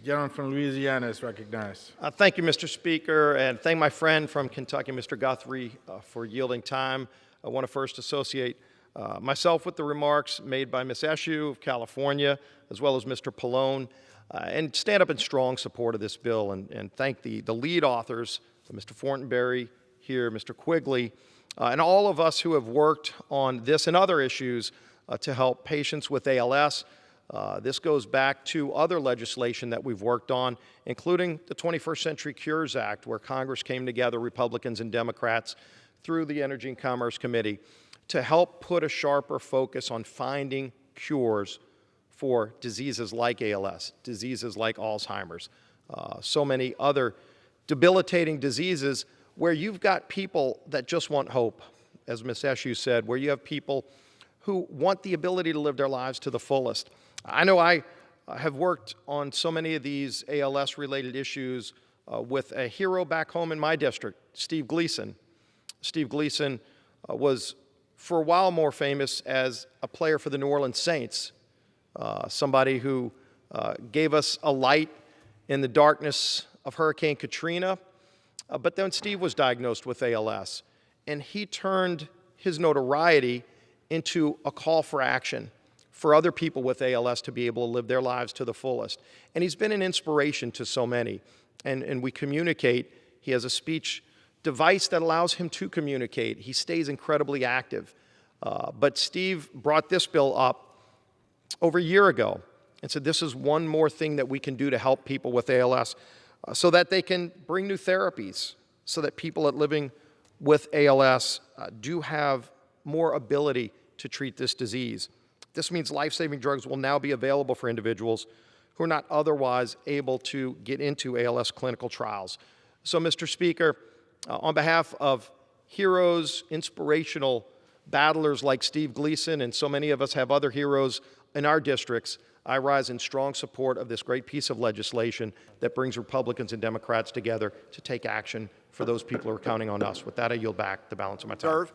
Gentleman from Louisiana is recognized. Thank you, Mr. Speaker, and thank my friend from Kentucky, Mr. Guthrie, for yielding time. I want to first associate myself with the remarks made by Ms. Eshoo of California, as well as Mr. Pallone, and stand up in strong support of this bill and thank the lead authors, Mr. Fortenberry here, Mr. Quigley, and all of us who have worked on this and other issues to help patients with ALS. This goes back to other legislation that we've worked on, including the 21st Century Cures Act, where Congress came together, Republicans and Democrats, through the Energy and Commerce Committee, to help put a sharper focus on finding cures for diseases like ALS, diseases like Alzheimer's, so many other debilitating diseases where you've got people that just want hope, as Ms. Eshoo said, where you have people who want the ability to live their lives to the fullest. I know I have worked on so many of these ALS-related issues with a hero back home in my district, Steve Gleason. Steve Gleason was, for a while, more famous as a player for the New Orleans Saints, somebody who gave us a light in the darkness of Hurricane Katrina. But then Steve was diagnosed with ALS, and he turned his notoriety into a call for action for other people with ALS to be able to live their lives to the fullest. And he's been an inspiration to so many. And we communicate. He has a speech device that allows him to communicate. He stays incredibly active. But Steve brought this bill up over a year ago and said this is one more thing that we can do to help people with ALS so that they can bring new therapies, so that people that living with ALS do have more ability to treat this disease. This means life-saving drugs will now be available for individuals who are not otherwise able to get into ALS clinical trials. So, Mr. Speaker, on behalf of heroes, inspirational battlers like Steve Gleason, and so many of us have other heroes in our districts, I rise in strong support of this great piece of legislation that brings Republicans and Democrats together to take action for those people who are counting on us. With that, I yield back the balance of my time.